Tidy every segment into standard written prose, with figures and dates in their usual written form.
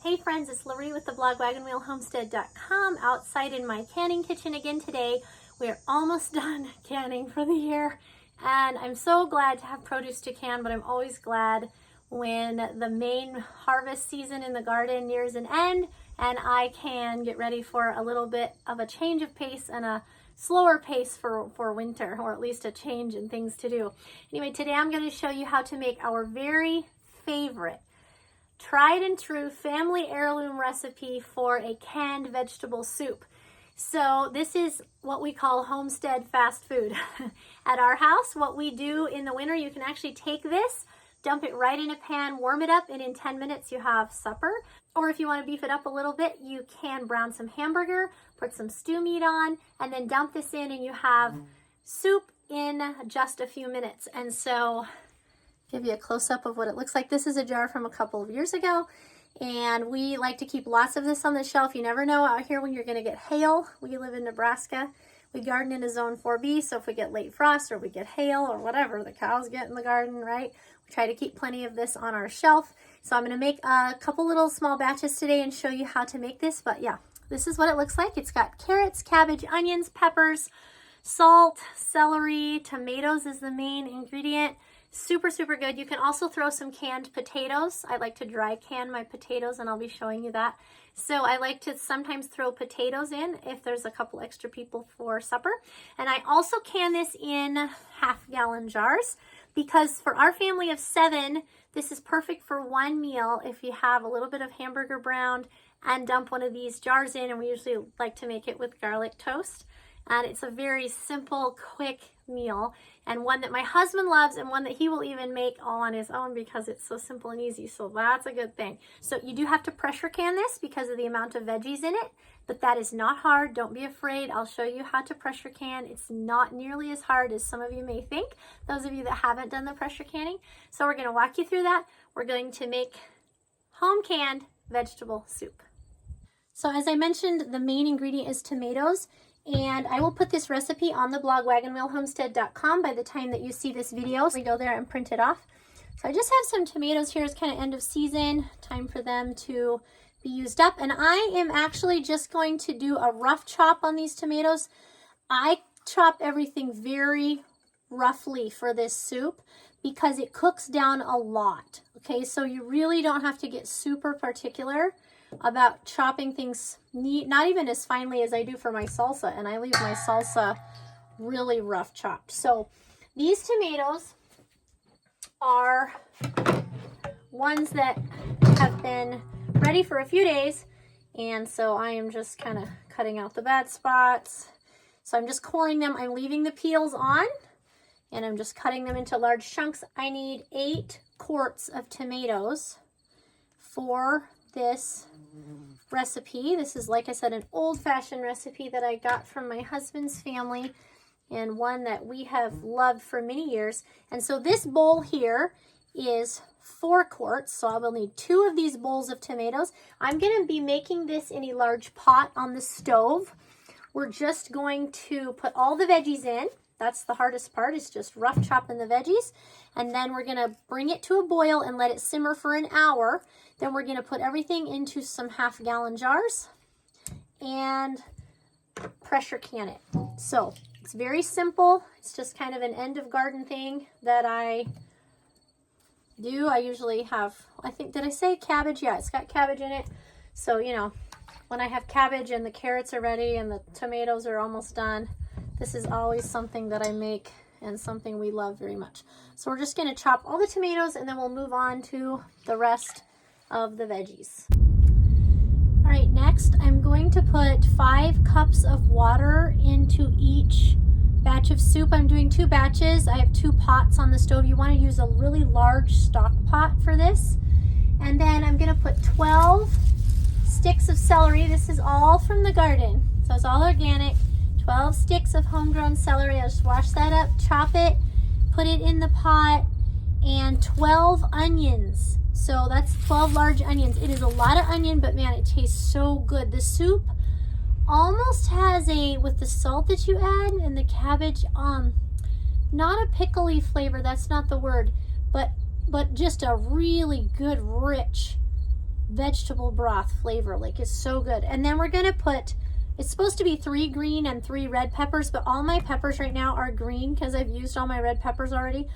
Hey friends, it's Loree with the blog wagonwheelhomestead.com outside in my canning kitchen again today. We're almost done canning for the year and I'm so glad to have produce to can, but I'm always glad when the main harvest season in the garden nears an end and I can get ready for a little bit of a change of pace and a slower pace for winter, or at least a change in things to do. Anyway, today I'm going to show you how to make our very favorite tried and true family heirloom recipe for a canned vegetable soup. So this is what we call homestead fast food. At our house, what we do in the winter, you can actually take this, dump it right in a pan, warm it up, and in 10 minutes you have supper. Or if you want to beef it up a little bit, you can brown some hamburger, put some stew meat on, and then dump this in and you have soup in just a few minutes. And so give you a close-up of what it looks like. This is a jar from a couple of years ago, and we like to keep lots of this on the shelf. You never know out here when you're going to get hail. We live in Nebraska. We garden in a zone 4B, so if we get late frost or we get hail or whatever the cows get in the garden, right, we try to keep plenty of this on our shelf. So I'm going to make a couple little small batches today and show you how to make this. But yeah, this is what it looks like. It's got carrots, cabbage, onions, peppers, salt, celery, tomatoes is the main ingredient. Super, super good. You can also throw some canned potatoes. I like to dry can my potatoes and I'll be showing you that. So I like to sometimes throw potatoes in if there's a couple extra people for supper. And I also can this in half-gallon jars because for our family of 7, this is perfect for one meal if you have a little bit of hamburger browned and dump one of these jars in. And we usually like to make it with garlic toast. And it's a very simple, quick meal, and one that my husband loves and one that he will even make all on his own because it's so simple and easy. So that's a good thing. So you do have to pressure can this because of the amount of veggies in it, but that is not hard. Don't be afraid. I'll show you how to pressure can. It's not nearly as hard as some of you may think, those of you that haven't done the pressure canning. So we're going to walk you through that. We're going to make home canned vegetable soup. So as I mentioned, the main ingredient is tomatoes. And I will put this recipe on the blog wagonwheelhomestead.com by the time that you see this video. So we go there and print it off. So I just have some tomatoes here. It's kind of end of season, time for them to be used up. And I am actually just going to do a rough chop on these tomatoes. I chop everything very roughly for this soup because it cooks down a lot. Okay, so you really don't have to get super particular about chopping things neat, not even as finely as I do for my salsa, and I leave my salsa really rough chopped. So these tomatoes are ones that have been ready for a few days, and so I am just kind of cutting out the bad spots. So I'm just coring them. I'm leaving the peels on, and I'm just cutting them into large chunks. I need 8 quarts of tomatoes for this recipe. This is, like I said, an old-fashioned recipe that I got from my husband's family and one that we have loved for many years. And so this bowl here is 4 quarts, so I will need 2 of these bowls of tomatoes. I'm going to be making this in a large pot on the stove. We're just going to put all the veggies in. That's the hardest part, is just rough chopping the veggies. And then we're going to bring it to a boil and let it simmer for an hour. Then we're going to put everything into some half-gallon jars and pressure can it. So it's very simple. It's just kind of an end of garden thing that I do. I usually have, I think, did I say cabbage? Yeah, it's got cabbage in it. So, you know, when I have cabbage and the carrots are ready and the tomatoes are almost done, this is always something that I make and something we love very much. So we're just going to chop all the tomatoes and then we'll move on to the rest of the veggies. All right, next I'm going to put 5 cups of water into each batch of soup. I'm doing 2 batches. I have 2 pots on the stove. You want to use a really large stock pot for this. And then I'm going to put 12 sticks of celery. This is all from the garden, so it's all organic. 12 sticks of homegrown celery. I'll just wash that up, chop it, put it in the pot, and 12 onions. So that's 12 large onions. It is a lot of onion, but man, it tastes so good. The soup almost has a, with the salt that you add and the cabbage, not a pickly flavor, that's not the word, but just a really good, rich vegetable broth flavor. Like, it's so good. And then we're gonna put, it's supposed to be 3 green and 3 red peppers, but all my peppers right now are green because I've used all my red peppers already.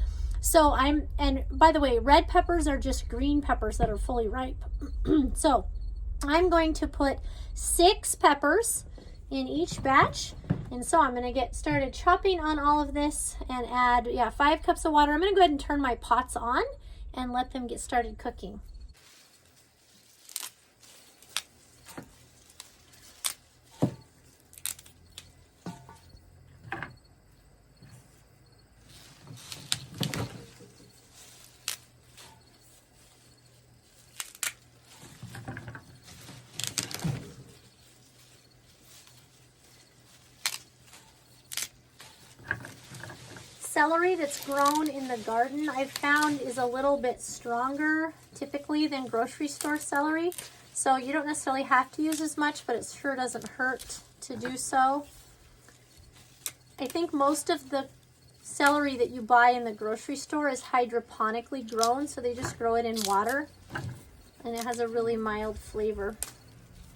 So and by the way, red peppers are just green peppers that are fully ripe. So I'm going to put 6 peppers in each batch. And so I'm gonna get started chopping on all of this and add, 5 cups of water. I'm gonna go ahead and turn my pots on and let them get started cooking. Celery that's grown in the garden, I've found, is a little bit stronger typically than grocery store celery. So you don't necessarily have to use as much, but it sure doesn't hurt to do so. I think most of the celery that you buy in the grocery store is hydroponically grown, so they just grow it in water, and it has a really mild flavor.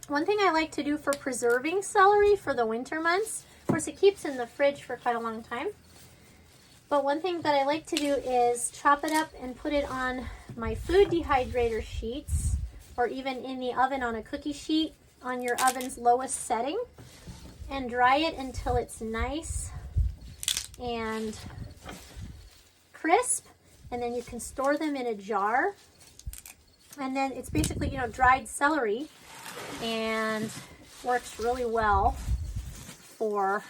One thing I like to do for preserving celery for the winter months, of course it keeps in the fridge for quite a long time, but one thing that I like to do is chop it up and put it on my food dehydrator sheets, or even in the oven on a cookie sheet on your oven's lowest setting, and dry it until it's nice and crisp, and then you can store them in a jar. And then it's basically, dried celery, and works really well for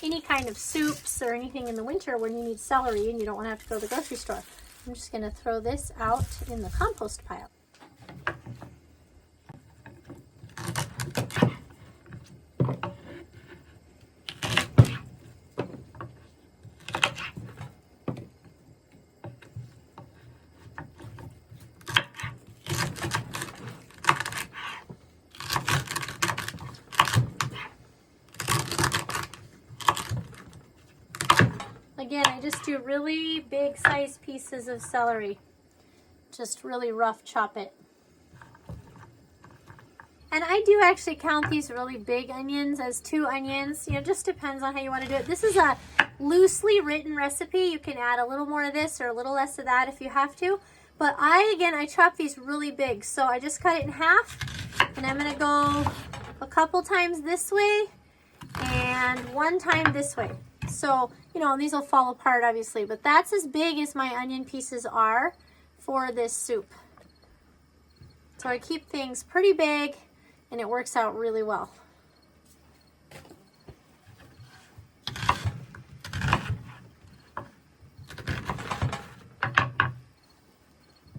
any kind of soups or anything in the winter when you need celery and you don't want to have to go to the grocery store. I'm just going to throw this out in the compost pile. Again, I just do really big size pieces of celery. Just really rough chop it. And I do actually count these really big onions as 2 onions. Just depends on how you want to do it. This is a loosely written recipe. You can add a little more of this or a little less of that if you have to. But I chop these really big. So I just cut it in half. And I'm going to go a couple times this way and 1 time this way. So, these will fall apart obviously, but that's as big as my onion pieces are for this soup. So I keep things pretty big and it works out really well.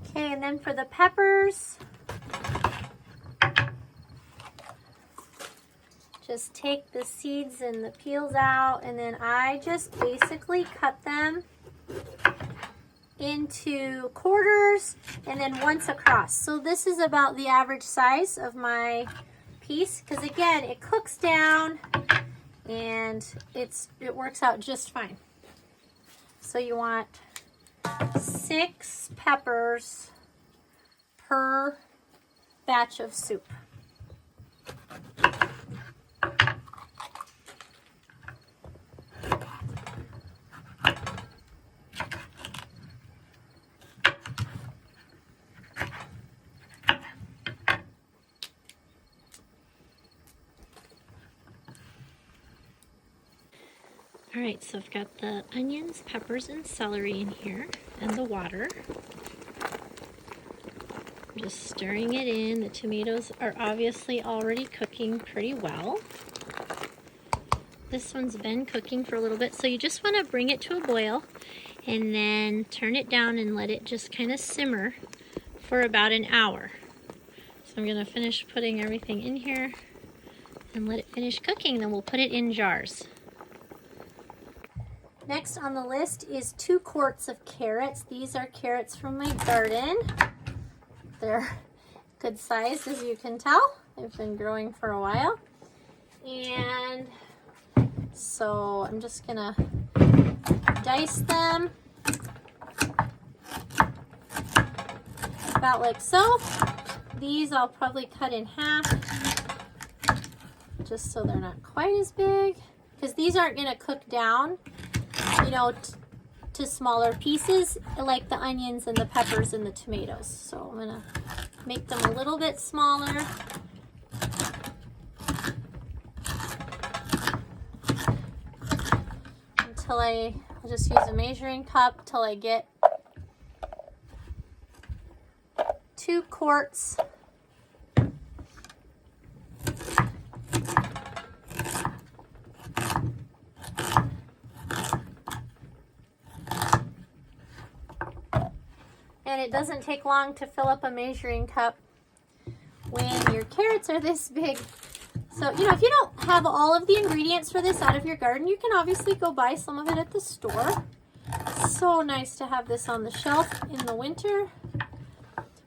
Okay, and then for the peppers, just take the seeds and the peels out, and then I just basically cut them into quarters and then once across. So this is about the average size of my piece, because again, it cooks down and it works out just fine. So you want 6 peppers per batch of soup. All right, so I've got the onions, peppers, and celery in here, and the water. I'm just stirring it in. The tomatoes are obviously already cooking pretty well. This one's been cooking for a little bit, so you just want to bring it to a boil and then turn it down and let it just kind of simmer for about an hour. So I'm going to finish putting everything in here and let it finish cooking, then we'll put it in jars. Next on the list is 2 quarts of carrots. These are carrots from my garden. They're good size, as you can tell. They've been growing for a while. And so I'm just gonna dice them about like so. These I'll probably cut in half just so they're not quite as big, because these aren't going to cook down, you know, to smaller pieces like the onions and the peppers and the tomatoes. So I'm going to make them a little bit smaller. Until I'll just use a measuring cup till I get 2 quarts. And it doesn't take long to fill up a measuring cup when your carrots are this big. So, you know, if you don't have all of the ingredients for this out of your garden, you can obviously go buy some of it at the store. So nice to have this on the shelf in the winter.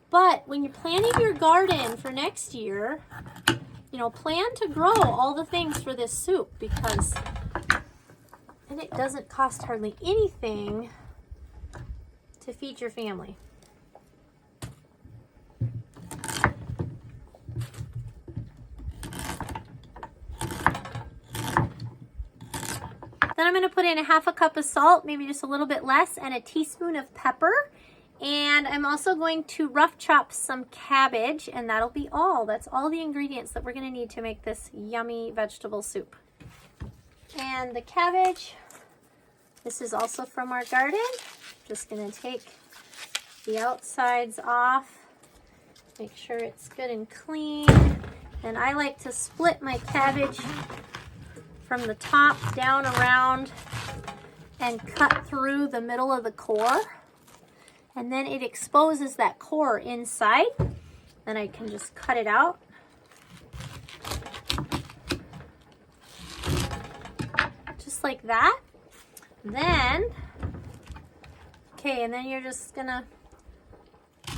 But when you're planning your garden for next year, you know, plan to grow all the things for this soup, because and it doesn't cost hardly anything to feed your family. Then I'm going to put in a half a cup of salt, maybe just a little bit less, and a teaspoon of pepper. And I'm also going to rough chop some cabbage, and that'll be all. That's all the ingredients that we're going to need to make this yummy vegetable soup. And the cabbage, this is also from our garden. Just going to take the outsides off, make sure it's good and clean. And I like to split my cabbage from the top down around and cut through the middle of the core. And then it exposes that core inside. Then I can just cut it out. Just like that. Then, okay, and then you're just gonna,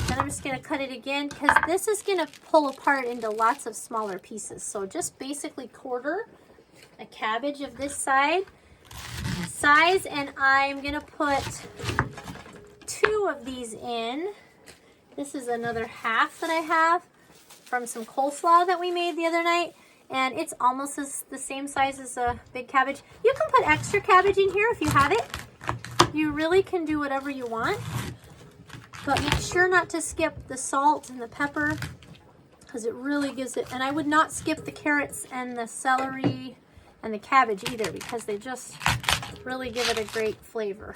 then I'm just gonna cut it again, because this is gonna pull apart into lots of smaller pieces. So just basically quarter a cabbage of this size, and I'm gonna put 2 of these in. This is another half that I have from some coleslaw that we made the other night, and it's almost the same size as a big cabbage. You can put extra cabbage in here if you have it. You really can do whatever you want, but make sure not to skip the salt and the pepper, because it really gives it. And I would not skip the carrots and the celery and the cabbage either, because they just really give it a great flavor.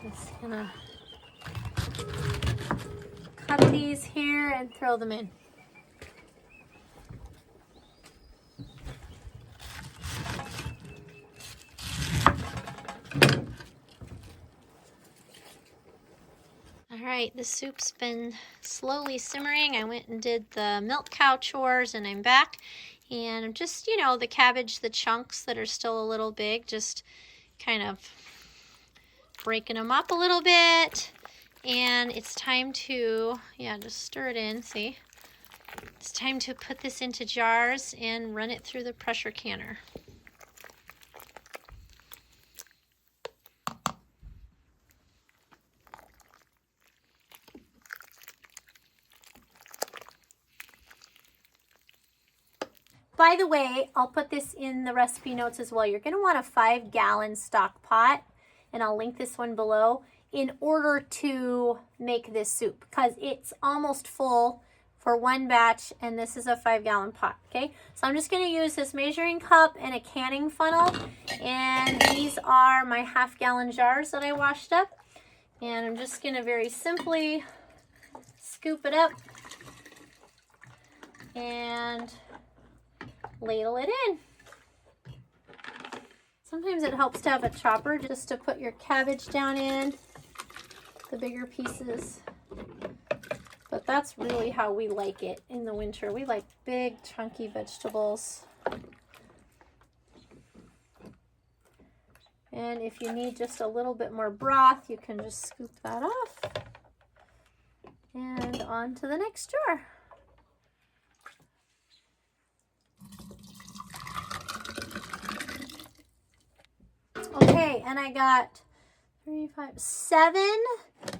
Just gonna cut these here and throw them in. Alright, the soup's been slowly simmering. I went and did the milk cow chores, and I'm back. And I'm just, you know, the cabbage, the chunks that are still a little big, just kind of breaking them up a little bit. And it's time to, yeah, just stir it in, see? It's time to put this into jars and run it through the pressure canner. By the way, I'll put this in the recipe notes as well. You're going to want a 5-gallon stock pot, and I'll link this one below, in order to make this soup, because it's almost full for one batch, and this is a 5-gallon pot, okay? So I'm just going to use this measuring cup and a canning funnel, and these are my half-gallon jars that I washed up, and I'm just going to very simply scoop it up and ladle it in. Sometimes it helps to have a chopper just to put your cabbage down in, the bigger pieces. But that's really how we like it in the winter. We like big, chunky vegetables. And if you need just a little bit more broth, you can just scoop that off. And on to the next jar. Okay, and I got 7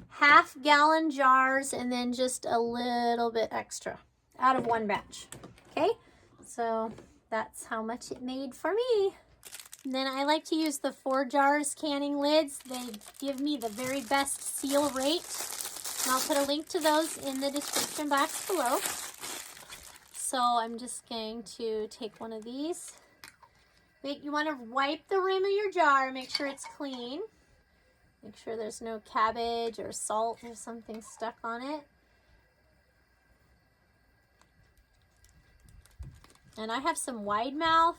half-gallon jars and then just a little bit extra out of one batch. Okay, so that's how much it made for me. And then I like to use the 4 jars canning lids. They give me the very best seal rate. And I'll put a link to those in the description box below. So I'm just going to take one of these. You want to wipe the rim of your jar, make sure it's clean. Make sure there's no cabbage or salt or something stuck on it. And I have some wide mouth,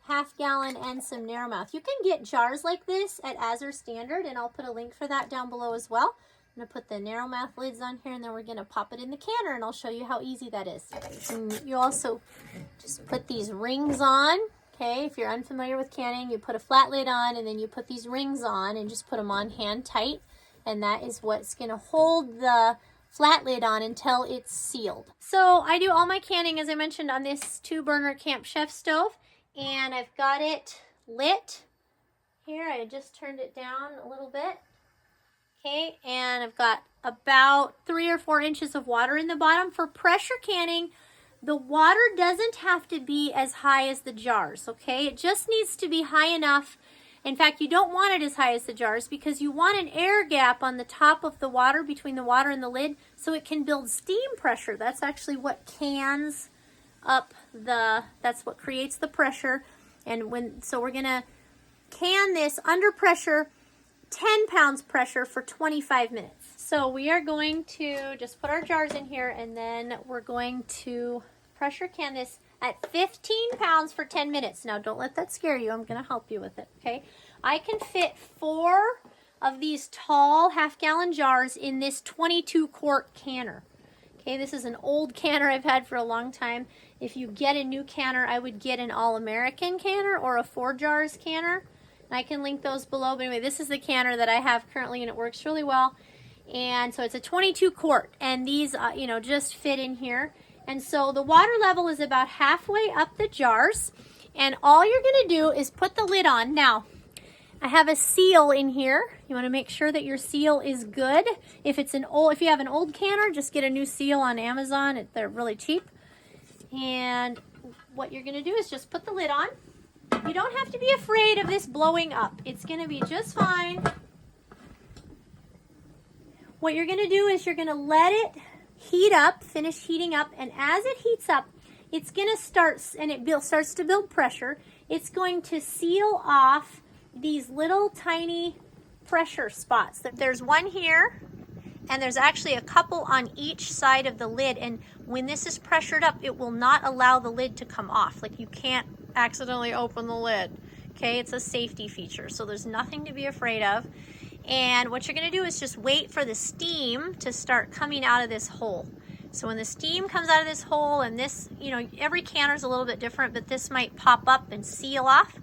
half-gallon, and some narrow mouth. You can get jars like this at Azure Standard, and I'll put a link for that down below as well. I'm going to put the narrow mouth lids on here, and then we're going to pop it in the canner, and I'll show you how easy that is. And you also just put these rings on. Okay, if you're unfamiliar with canning, you put a flat lid on, and then you put these rings on and just put them on hand tight. And that is what's going to hold the flat lid on until it's sealed. So I do all my canning, as I mentioned, on this 2-burner Camp Chef stove. And I've got it lit. Here, I just turned it down a little bit. Okay, and I've got about 3 or 4 inches of water in the bottom. For pressure canning, the water doesn't have to be as high as the jars, okay? It just needs to be high enough. In fact, you don't want it as high as the jars because you want an air gap on the top of the water, between the water and the lid, so it can build steam pressure. That's actually what cans up that's what creates the pressure. And so we're gonna can this under pressure, 10 pounds pressure for 25 minutes. So we are going to just put our jars in here, and then we're going to pressure can this at 15 pounds for 10 minutes. Now, don't let that scare you. I'm going to help you with it, okay? I can fit 4 of these tall half-gallon jars in this 22-quart canner. Okay, this is an old canner I've had for a long time. If you get a new canner, I would get an All-American canner or a 4 jars canner. And I can link those below. But anyway, this is the canner that I have currently, and it works really well. And so it's a 22 quart, and these, just fit in here. And so the water level is about halfway up the jars, and all you're going to do is put the lid on. Now, I have a seal in here. You want to make sure that your seal is good. If you have an old canner, just get a new seal on Amazon. They're really cheap. And what you're going to do is just put the lid on. You don't have to be afraid of this blowing up. It's going to be just fine. What you're going to do is you're going to let it heat up, finish heating up, and as it heats up, it's going to start, and it starts to build pressure, it's going to seal off these little tiny pressure spots. There's one here, and there's actually a couple on each side of the lid, and when this is pressured up, it will not allow the lid to come off. Like, you can't accidentally open the lid. Okay, it's a safety feature, so there's nothing to be afraid of. And what you're going to do is just wait for the steam to start coming out of this hole. So when the steam comes out of this hole, and this, every canner is a little bit different, but this might pop up and seal off.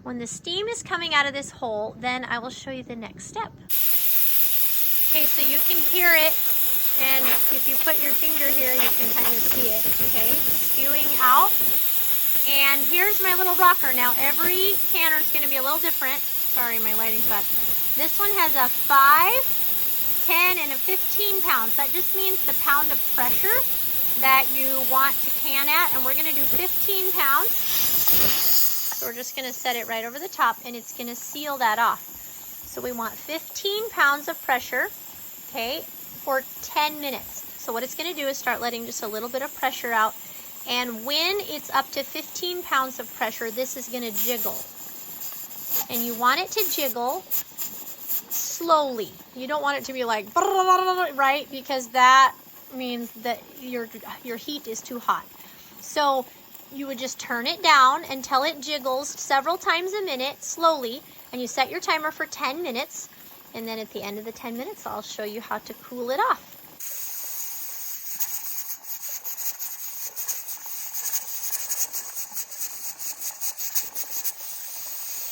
When the steam is coming out of this hole, then I will show you the next step. Okay, so you can hear it, and if you put your finger here, you can kind of see it, okay, spewing out. And here's my little rocker. Now, every canner is going to be a little different. Sorry, my lighting's bad. This one has a 5, 10, and a 15 pounds. That just means the pound of pressure that you want to can at. And we're going to do 15 pounds. So we're just going to set it right over the top, and it's going to seal that off. So we want 15 pounds of pressure, okay, for 10 minutes. So what it's going to do is start letting just a little bit of pressure out. And when it's up to 15 pounds of pressure, this is going to jiggle. And you want it to jiggle slowly. You don't want it to be like, right? Because that means that your heat is too hot. So you would just turn it down until it jiggles several times a minute, slowly. And you set your timer for 10 minutes. And then at the end of the 10 minutes, I'll show you how to cool it off.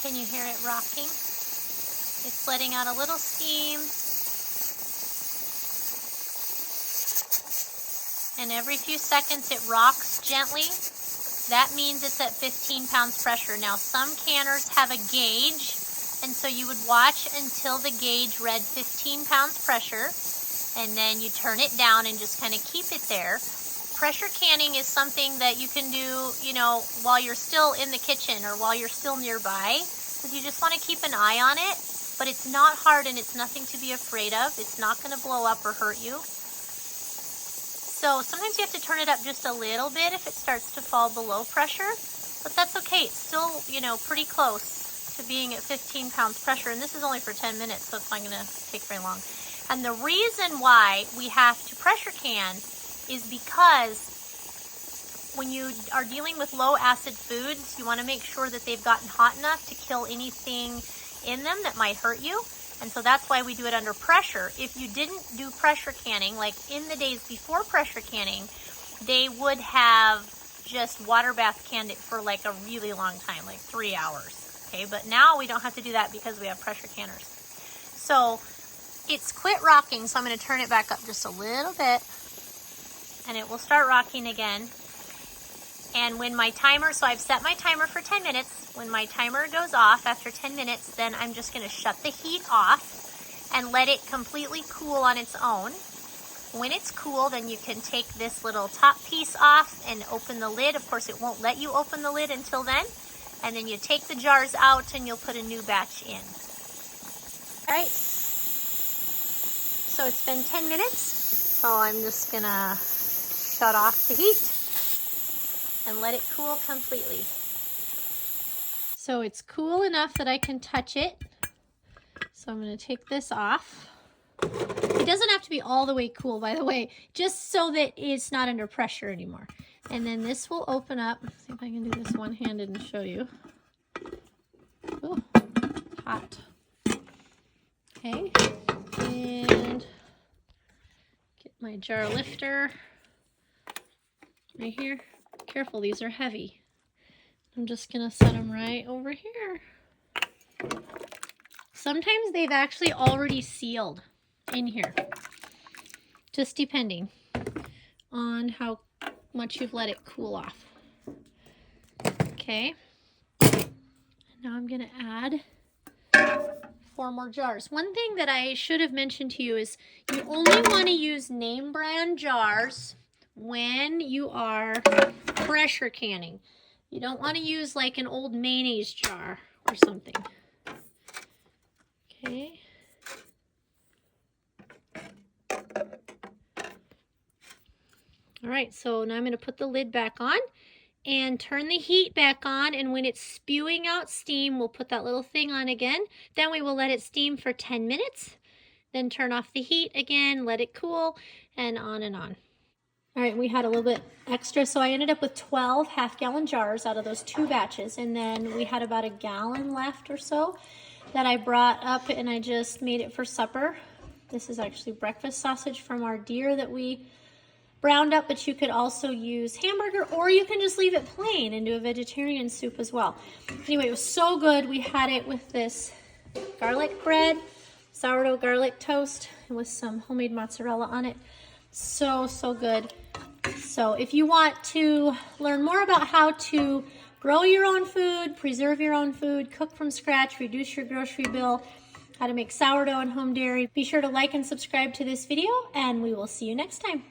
Can you hear it rocking? It's letting out a little steam. And every few seconds it rocks gently. That means it's at 15 pounds pressure. Now, some canners have a gauge And so you would watch until the gauge read 15 pounds pressure, and then you turn it down and just kind of keep it there. Pressure canning is something that you can do, you know, while you're still in the kitchen or while you're still nearby, because you just want to keep an eye on it. But it's not hard and it's nothing to be afraid of. It's not going to blow up or hurt you. So sometimes you have to turn it up just a little bit if it starts to fall below pressure, but that's okay. It's still, you know, pretty close to being at 15 pounds pressure, and this is only for 10 minutes, so it's not going to take very long. And the reason why we have to pressure can is because when you are dealing with low acid foods, you want to make sure that they've gotten hot enough to kill anything in them that might hurt you. And so that's why we do it under pressure. If you didn't do pressure canning, like in the days before pressure canning, they would have just water bath canned it for like a really long time, like 3 hours. Okay, but now we don't have to do that because we have pressure canners. So it's quit rocking, so I'm going to turn it back up just a little bit, and it will start rocking again. And when my timer, so I've set my timer for 10 minutes. When my timer goes off after 10 minutes, then I'm just going to shut the heat off and let it completely cool on its own. When it's cool, then you can take this little top piece off and open the lid. Of course, it won't let you open the lid until then. And then you take the jars out and you'll put a new batch in. All right. So it's been 10 minutes. So I'm just going to shut off the heat and let it cool completely. So it's cool enough that I can touch it. So I'm going to take this off. It doesn't have to be all the way cool, by the way, just so that it's not under pressure anymore. And then this will open up. Let's see if I can do this one-handed and show you. Oh, hot. Okay, and get my jar lifter right here. Careful, these are heavy. I'm just gonna set them right over here. Sometimes they've actually already sealed in here, just depending on how much you've let it cool off. Okay, now I'm gonna add 4 more jars. One thing that I should have mentioned to you is you only want to use name brand jars when you are pressure canning. You don't want to use like an old mayonnaise jar or something. Okay. All right, so now I'm going to put the lid back on and turn the heat back on, and when it's spewing out steam, we'll put that little thing on again. Then we will let it steam for 10 minutes, then turn off the heat again, let it cool, and on and on. All right, we had a little bit extra, so I ended up with 12 half-gallon jars out of those 2 batches, and then we had about a gallon left or so that I brought up, and I just made it for supper. This is actually breakfast sausage from our deer that we browned up, but you could also use hamburger, or you can just leave it plain and do a vegetarian soup as well. Anyway, it was so good. We had it with this garlic bread, sourdough garlic toast, and with some homemade mozzarella on it. So, so good. So if you want to learn more about how to grow your own food, preserve your own food, cook from scratch, reduce your grocery bill, how to make sourdough and home dairy, be sure to like and subscribe to this video, and we will see you next time.